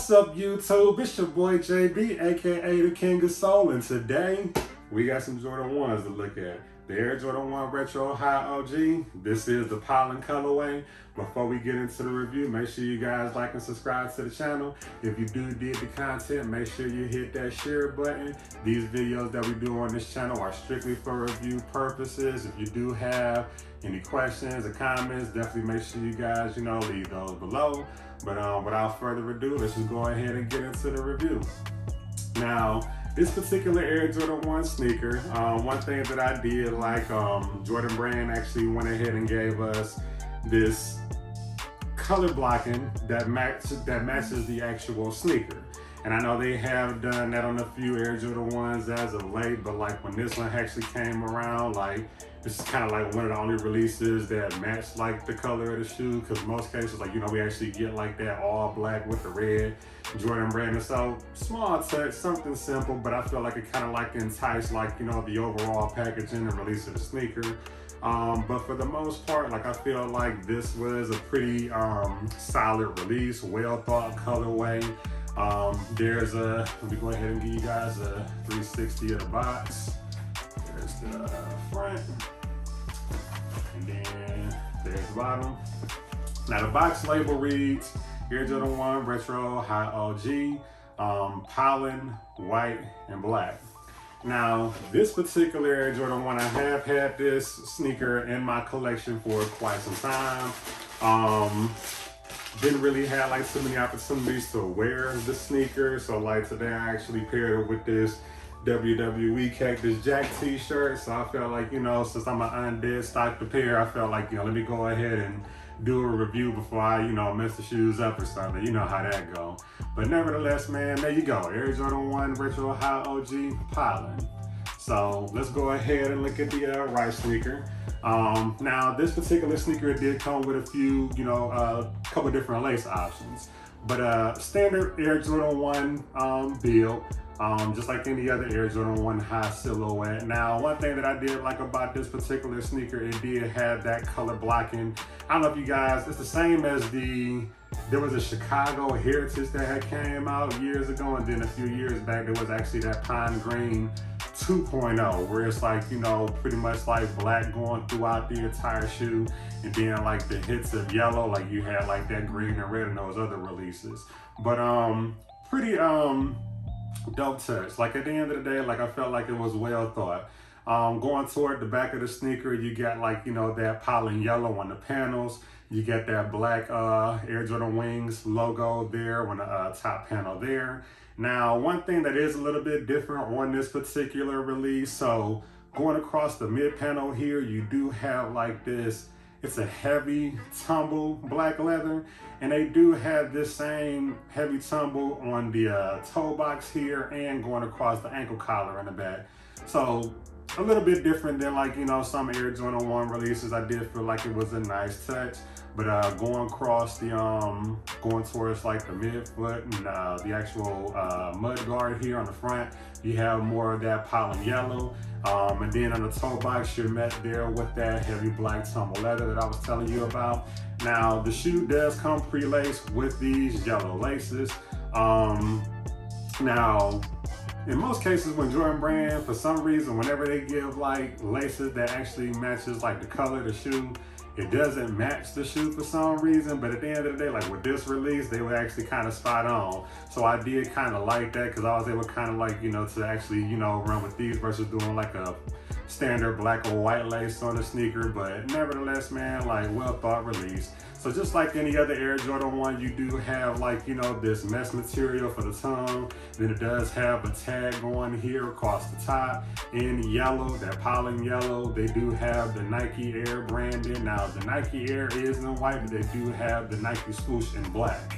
What's up, YouTube? It's your boy JB, aka the King of Soul, and today we got some Jordan 1s to look at. The Air Jordan 1 Retro High OG. This is the Pollen colorway. Before we get into the review, make sure you guys like and subscribe to the channel. If you dig the content, make sure you hit that share button. These videos that we do on this channel are strictly for review purposes. If you do have any questions or comments, definitely make sure you guys, leave those below. But without further ado, let's just go ahead and get into the review. Now, this particular Air Jordan 1 sneaker, one thing that I did like, Jordan Brand actually went ahead and gave us this color blocking that matches the actual sneaker. And I know they have done that on a few Air Jordan 1s as of late, but like when this one actually came around, like this is kind of like one of the only releases that match like the color of the shoe, because most cases, like, we actually get like that all black with the red Jordan Brand. So small touch, something simple, but I feel like it kind of like enticed like, the overall packaging and release of the sneaker. But for the most part, like I feel like this was a pretty solid release, well thought colorway. Let me go ahead and give you guys a 360 of the box. There's the front, and then there's the bottom. Now the box label reads Air Jordan 1 Retro High OG, Pollen, white, and black. Now, this particular Air Jordan 1, I have had this sneaker in my collection for quite some time. Didn't really have like so many opportunities to wear the sneaker. So like today I actually paired it with this WWE Cactus Jack t-shirt. So I felt like, since I'm an undead stock to pair, I felt like, let me go ahead and do a review before I, mess the shoes up or something. You know how that go. But nevertheless, man, there you go. Air Jordan 1 Retro High OG Pollen. So let's go ahead and look at the right sneaker. Now this particular sneaker did come with a few, couple different lace options. But standard Air Jordan 1 build. Just like any other Air Jordan 1 high silhouette. Now, one thing that I did like about this particular sneaker, it did have that color blocking. I don't know if you guys, it's the same as there was a Chicago Heritage that had came out years ago, and then a few years back, there was actually that Pine Green 2.0, where it's like, pretty much like black going throughout the entire shoe, and then like the hits of yellow, like you had like that green and red in those other releases. But pretty dope touch. Like at the end of the day, like I felt like it was well thought. Going toward the back of the sneaker, you got like, that Pollen Yellow on the panels. You get that black Air Jordan Wings logo there on the top panel there. Now, one thing that is a little bit different on this particular release, so going across the mid panel here, you do have like this, it's a heavy tumble black leather, and they do have this same heavy tumble on the toe box here and going across the ankle collar in the back. So a little bit different than like, some Air Jordan 1 releases. I did feel like it was a nice touch. But going across the, going towards like the midfoot and the actual mud guard here on the front, you have more of that Pollen Yellow. And then on the toe box, you're met there with that heavy black tumble leather that I was telling you about. Now, the shoe does come pre-laced with these yellow laces. Now, in most cases when Jordan Brand, for some reason, whenever they give like laces that actually matches like the color of the shoe, it doesn't match the shoe for some reason. But at the end of the day, like with this release, they were actually kind of spot on. So I did kind of like that, because I was able kind of like, to actually, run with these versus doing like a standard black or white lace on the sneaker. But nevertheless, man, like well thought release. So just like any other Air Jordan 1, you do have like, this mesh material for the tongue. Then it does have a tag going here across the top in yellow, that Pollen Yellow. They do have the Nike Air branding. Now the Nike Air is in white, but they do have the Nike Swoosh in black.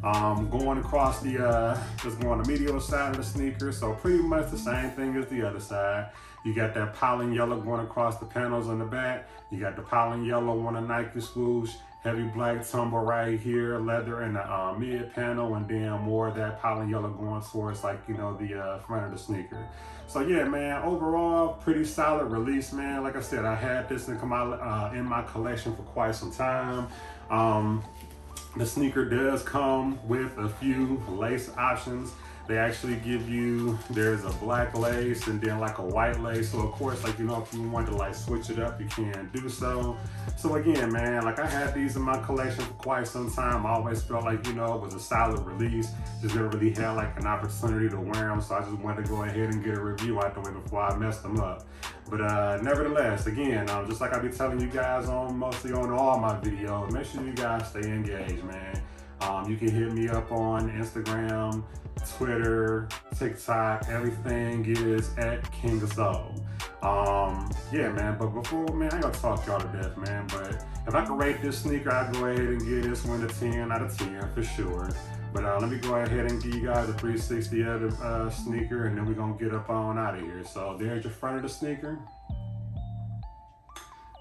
Going across the, just go on the medial side of the sneaker. So pretty much the same thing as the other side. You got that Pollen Yellow going across the panels on the back. You got the Pollen Yellow on the Nike Swoosh. Heavy black tumble right here, leather in the mid panel, and then more of that Pollen Yellow going towards like, the front of the sneaker. So yeah, man, overall, pretty solid release, man. Like I said, I had this to come out in my collection for quite some time. The sneaker does come with a few lace options. They actually give you, there's a black lace and then like a white lace. So of course, like, you know, if you want to like switch it up, you can do so. So again, man, like I had these in my collection for quite some time. I always felt like, you know, it was a solid release. Just never really had like an opportunity to wear them. So I just wanted to go ahead and get a review out the way before I messed them up. But nevertheless, again, just like I be telling you guys on mostly on all my videos, make sure you guys stay engaged, man. You can hit me up on Instagram, Twitter, TikTok, everything is at King of Soul. Yeah, man, but before, man, I ain't gonna talk y'all to death, man, but if I could rate this sneaker, I'd go ahead and give this one a 10 out of 10 for sure. But let me go ahead and give you guys a 360 of the sneaker, and then we're gonna get up on out of here. So there's your front of the sneaker.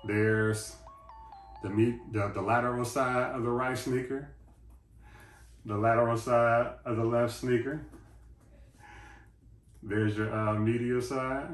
There's the lateral side of the right sneaker. The lateral side of the left sneaker. There's your medial side.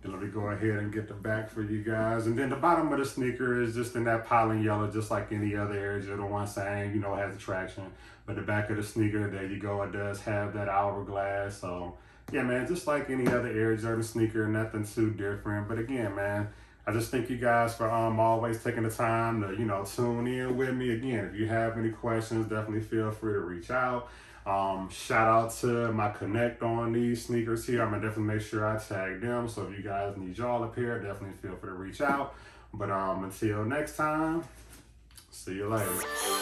Then let me go ahead and get the back for you guys. And then the bottom of the sneaker is just in that pollen yellow, just like any other Air Jordan 1 saying, you know, has the traction. But the back of the sneaker, there you go, it does have that hourglass. So yeah, man, just like any other Air Jordan sneaker, nothing too different. But again, man, I just thank you guys for always taking the time to, you know, tune in with me. Again, if you have any questions, definitely feel free to reach out. Shout out to my connect on these sneakers here. I'm gonna definitely make sure I tag them. So if you guys need y'all up here, definitely feel free to reach out. But until next time, see you later.